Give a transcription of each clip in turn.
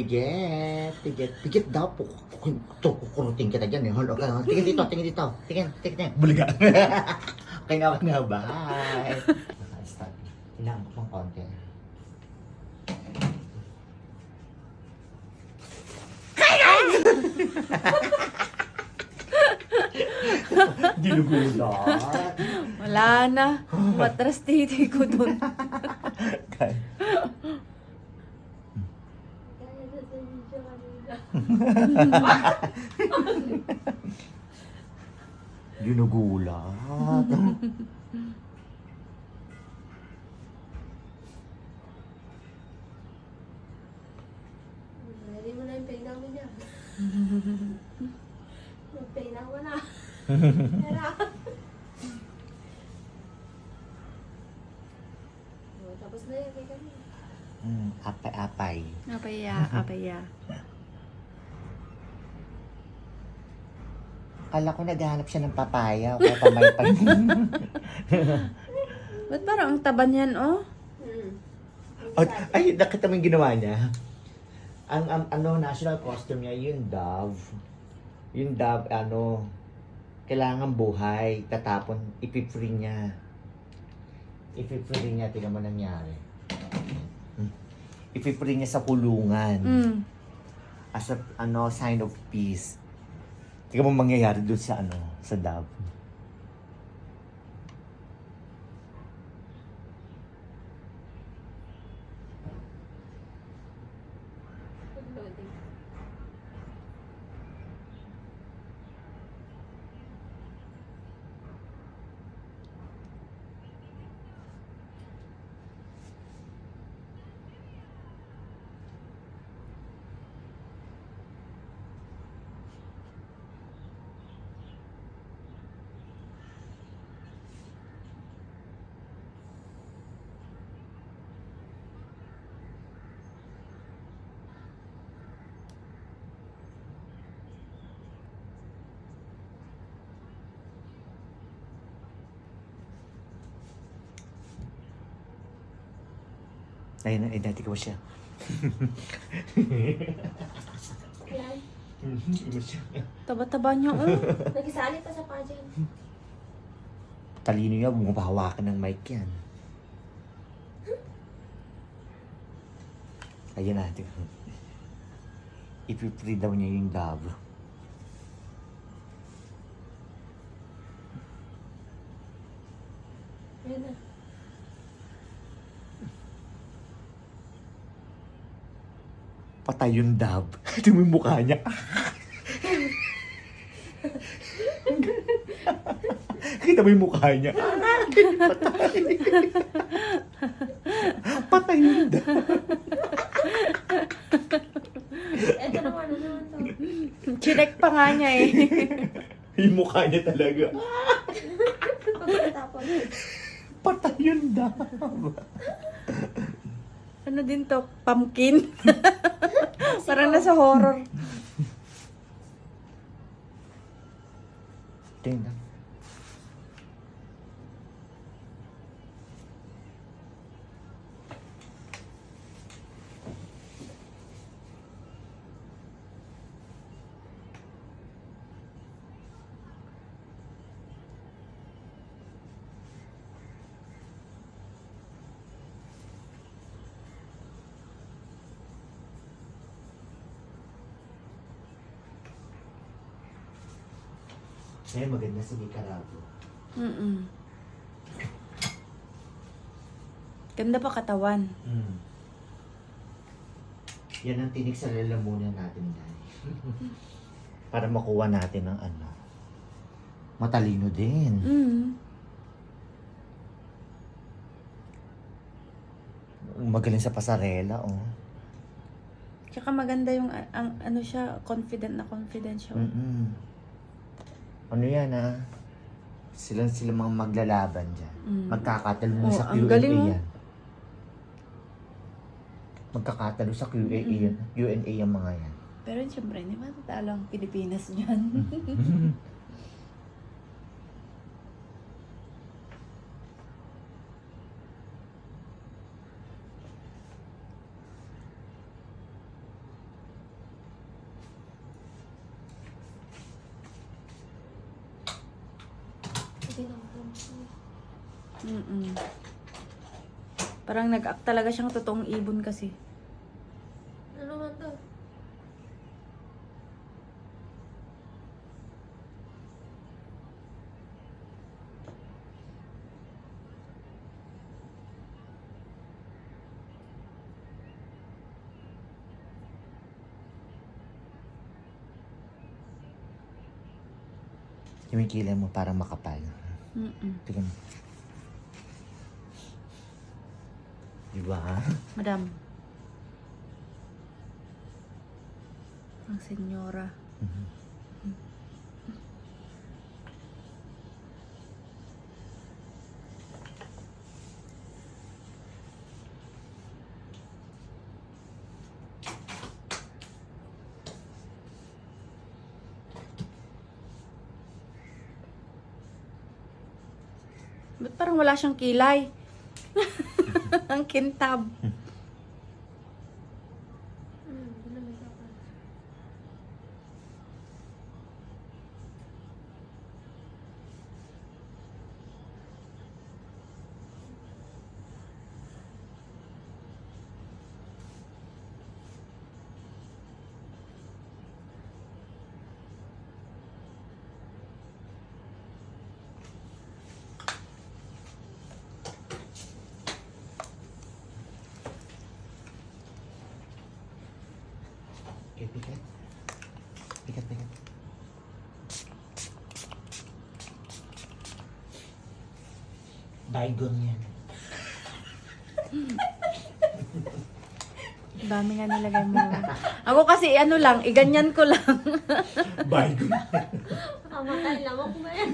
Pigit daw po. Kukurutin kita dyan eh. Hold on. Tingin dito. Tingin. Buliga. Okay na, bye. Start. Kailangan ko pang konti. Ginugulat. Wala na. Matras titi ko dun. Ginugulat. Ready mo na yung painang mo niya. Magpainang mo na. Tara. Tapos na yan, kaya kami. Apay-apay. Apaya. Akala ko naghahanap siya ng papaya o kaya pamaypay. Ba't parang ang taba niyan, oh? Ay, nakita mo yung ginawa niya? Ang national costume niya, yung dove. Yung dove, kailangan buhay. Tatapon, ipipre niya. Tingnan mo nangyari. Ipipre niya sa kulungan. As a, sign of peace. Tingnan mo mangyayari doon sa, sa dove. Ayun, dati ko siya. Yan. Taba-taba niya, oh. Nagisali pa sa pageant. Talino niya, bumabahawakan ng mic yan. Ayun natin. Ipipre daw niya yung dove. Yan na. Patay yung dove. Ito mo yung mukha niya. Kita mo yung mukha niya. Patay yung dove. Ito naman, ano naman to? Chinek pa nga niya, eh. Yung mukha niya talaga. Pagkatapon. Patay yung dove. Ano din to? Pumpkin? Parang nasa horror. Tingnan. Ay, maganda si Nicaragua. Ganda pa katawan. Yan ang tinik sa lalamunan natin, Day. Para makuha natin ng matalino din. Magaling sa pasarela, oh. Tsaka maganda yung, ano siya, confident siya. Ano yan, sila mga maglalaban dyan. Magkakatalo Oh, sa ang Q&A galing, oh. yan. Magkakatalo sa Q&A yan. Q&A yung mga yan. Pero siyempre, hindi matatalo ang Pilipinas dyan. Sinampun ko. Mm-mm. Parang nag-act talaga siyang totoong ibon kasi. Ano man to? Yung kilay mo parang makapal. Mm-mm. Tingnan mo. Diba? Madam. Ang senyora. Mhm. Ba't parang wala siyang kilay? Ang kintab. Hindi na may kapal. Okay, pikat. Pikat, pikat. Bygone yan. Dami nga nilagay mo. Ako kasi ano lang, iganyan ko lang. Bygone. Amatay lamok ba yan?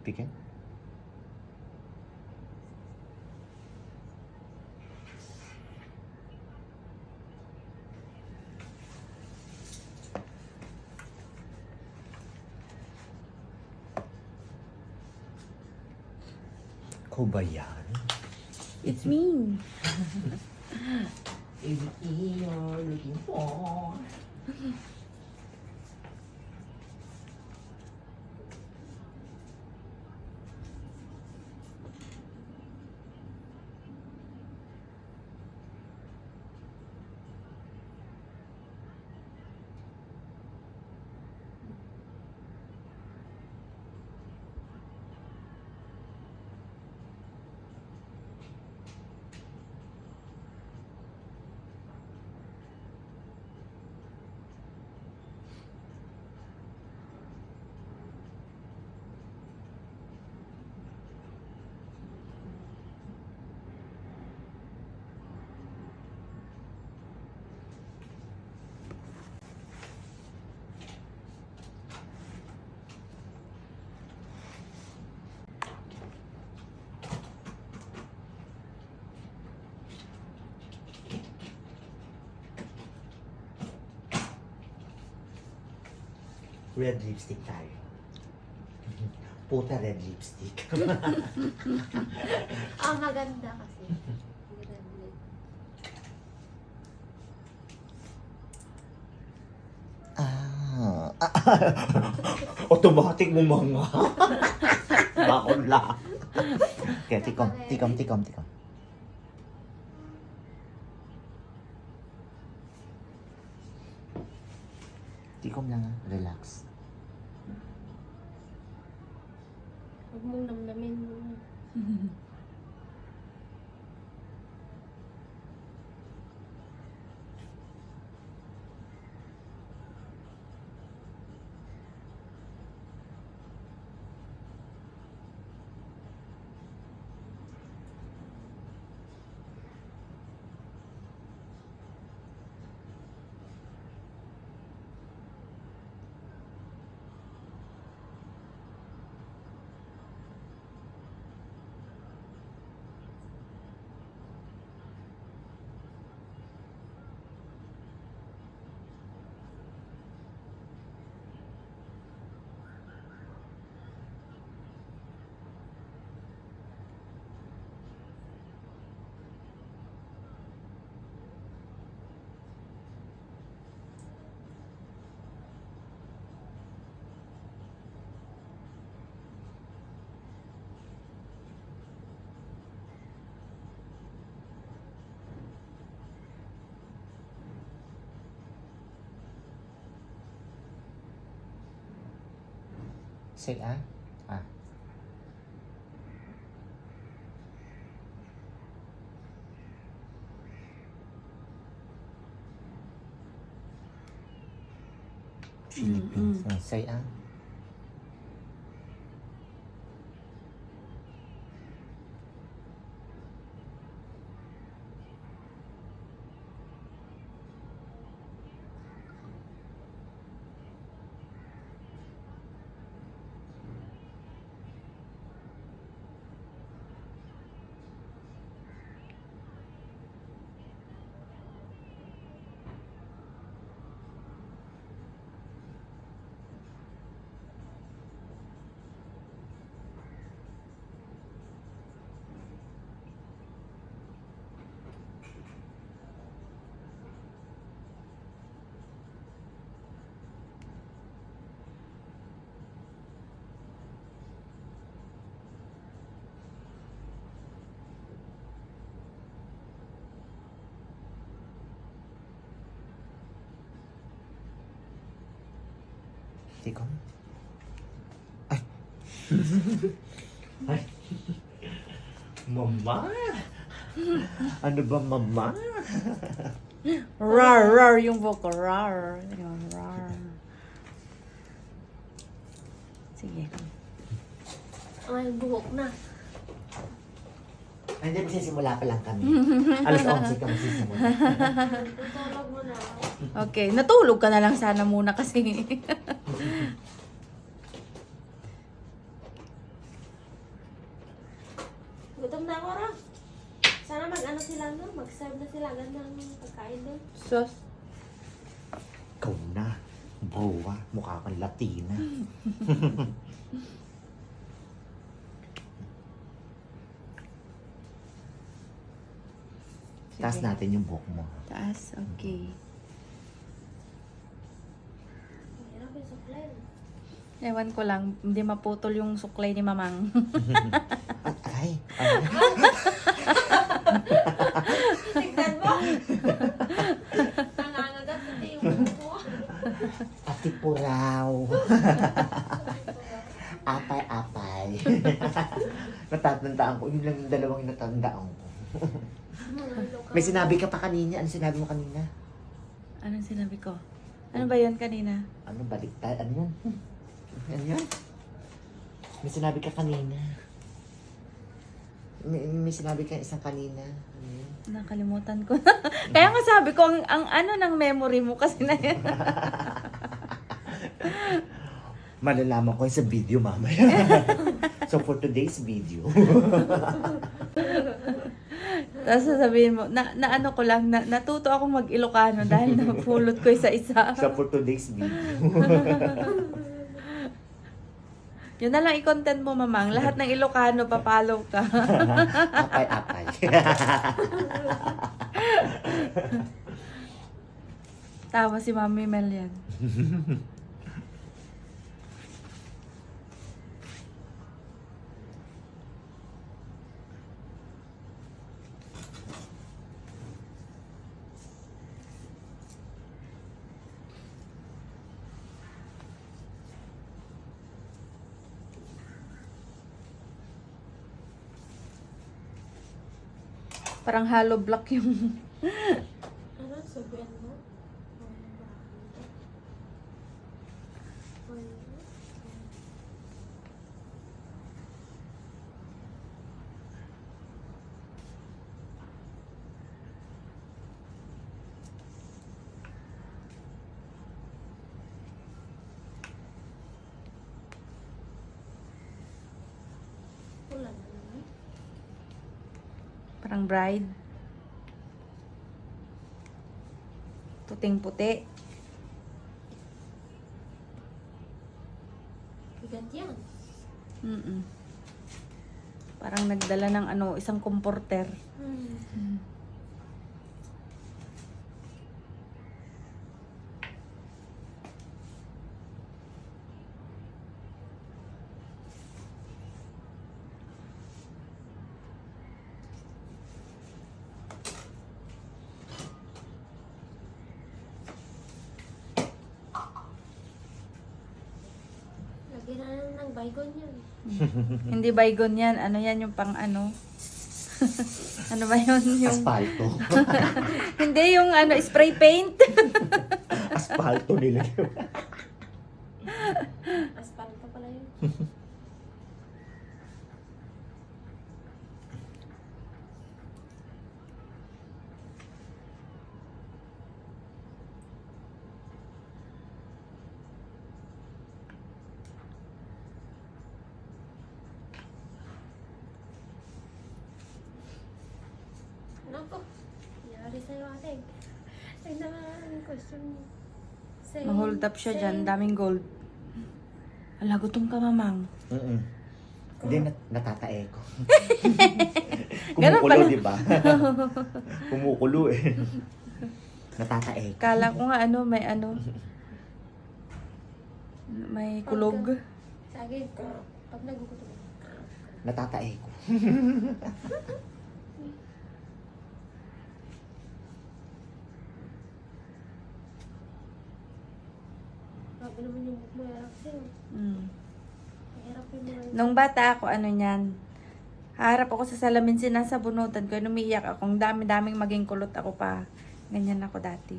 Pikat. Ko ba yan? It's me. Is it me you're looking for? Red lipstick tayo. Puta red lipstick. Maganda kasi. Maganda. Automatic mo mga. Bakon lang. Kaya tikom, tikom, tikom, tikom. Tikom lang ha. Relax. Huwag mong namnamin mo. Say ah? Ah. Philippines. Say ah? Teka. Ay. Ay. Mama? Ano ba, mama? Rar, rar yung vocal. Rar. Yung rar. Sige. Ay, buhok na. Ay, hindi, magsisimula pa lang kami. Alas 11 ka magsisimula. Tutulog mo na. Okay, natulog ka na lang sana muna kasi. Gutom na ako, Ra. Sana mag-ano sila, no? Mag-serve na sila. Ganda ng pagkain doon. Sus. Ikaw na. Browa. Mukha kang Latina. Taas natin yung buhok mo. Taas, okay. Hirap yung suklay. Ewan ko lang, hindi maputol yung suklay ni Mamang. Ay. Tignan mo! Nangangagat pati yung buhok. Ati Puraw. Apay-apay. Natatandaan ko. Yun lang yung dalawang natandaan ko. May sinabi ka pa kanina. Ano sinabi mo kanina? Anong sinabi ko? Ano ba yun kanina? Ano, baliktad? Ano yun? Ano yun? May sinabi ka kanina. May sinabi ka isang kanina. Ano yun? Nakalimutan ko na. Kaya nga sabi ko, ang ano ng memory mo kasi na yun. Malalaman ko yun sa video mamaya. So for today's video. Tapos sasabihin mo, na ano ko lang, natuto ako mag-Ilocano dahil napulot ko isa-isa. So for today's video. Yun na lang i-content mo, Mamang. Lahat ng Ilocano, papalo ka. Apay-apay. Tawa si Mami Mel yan. Parang hollow block yung... Ano, sabihin mo? Wala na naman. Parang bride. Puting puti. Bigat yan. Mm-mm. Parang nagdala ng ano, isang comforter. Lagyan na lang ng baygon yan. Hindi baygon yan. Ano yan yung pang ano? Ano ba yun? Yung... Aspalto. Hindi yung ano, spray paint. Aspalto nila. Asparto pala yun. Nako, yari sa'yo ate. Ay naman, question mo. Same, Ma-hold up siya dyan. same. Daming gold. Ala, gutom ka, mamang. Hindi, natatae ko. Ganun Kumukulo, pala. di ba? Kumukulo eh. Natatae ko. Kala ko nga ano, may ano. May kulog. Sa akin, pag nagugutom. Natatae ko. Grabe naman yung book mo, harap sa'yo. Mm. Hirap yung mga Nung bata ako, ano niyan, harap ako sa salamin, sinasabunutan ko, umiiyak ako, ang dami-daming maging kulot ako pa. Ganyan ako dati.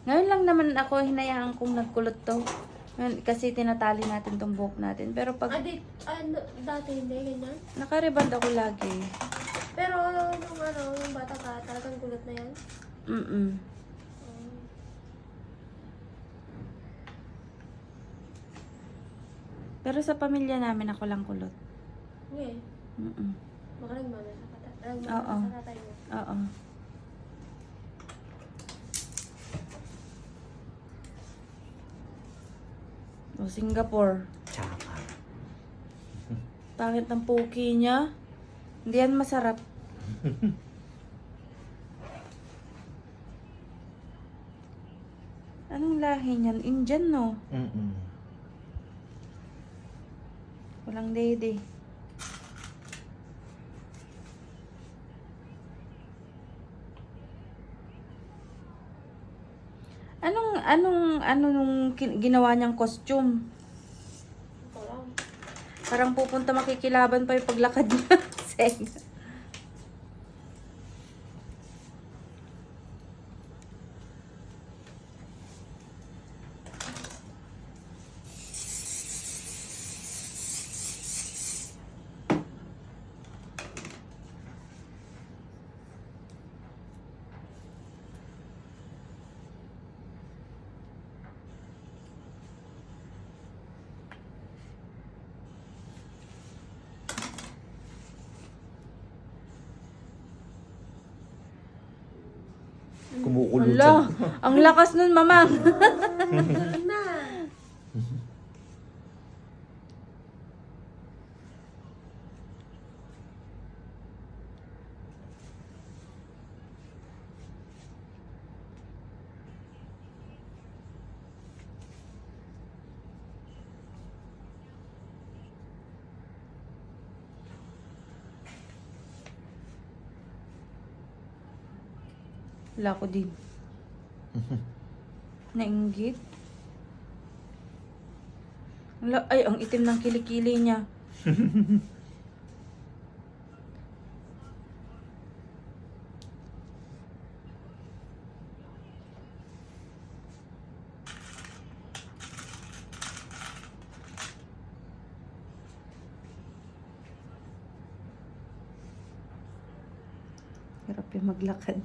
Ngayon lang naman ako, hinayaan kong nagkulot to. Ngayon, kasi tinatali natin tong buhok natin. Pero pag ano, dati hindi, ganyan. nakariband ako lagi. Pero nung bata ka, talagang kulot na yan. Mm-mm. Pero sa pamilya namin, ako lang kulot. Okay. Mm-mm. Baka nagmana sa tatay. Oo. Sa tatay mo. Oo. O, Singapore. Tsaka. Pangit ng poki niya. Hindi yan masarap. Anong lahi niyan? Indian, no? Walang dede. Ano nung ginawa niyang costume? Ito lang. Parang pupunta makikilaban pa yung paglakad niya. Seng. Kumukulo Hala, dyan. ang lakas nun, mamang. Ganun na. Wala ko din. Nainggit. Ay, ang itim ng kilikili niya. Hirap yung maglakad.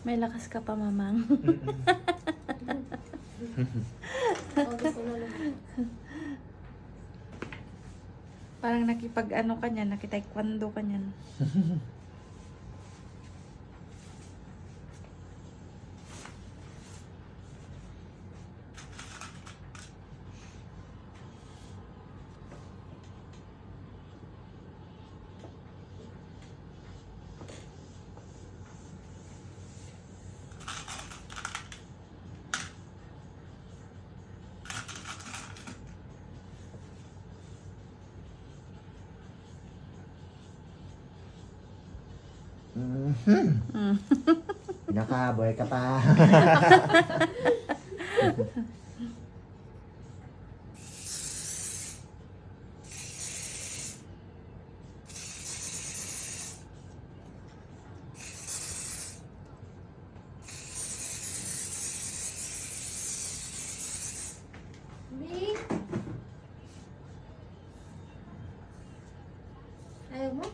May lakas ka pa, mamang. August na lang. Parang nakipag-ano ka niyan, nakitaekwondo ka niyan. Nakaboy ka pa. May. Ayaw mo?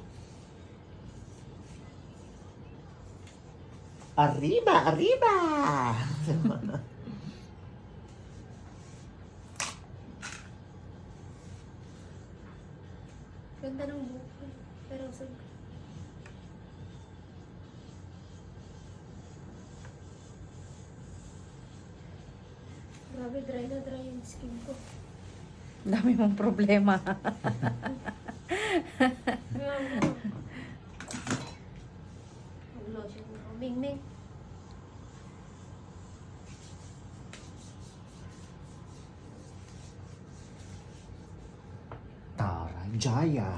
Arriba, arriba! Ganda ng buhok ko. Pero sag... Grabe, dry na dry yung skin ko. Dami mong problema. Mag-lotion ako. Ming-ming. Tara, Jaya.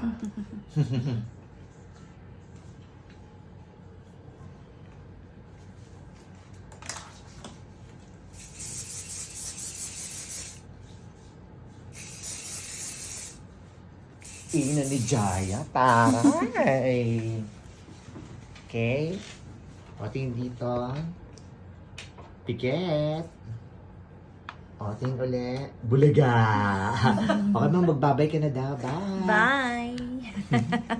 Ina ni Jaya, taray. Okay. O, tingin dito. Piket. O, tingin ulit. Bulaga. Okay, ma'am, magbabay ka na daw. Bye. Bye!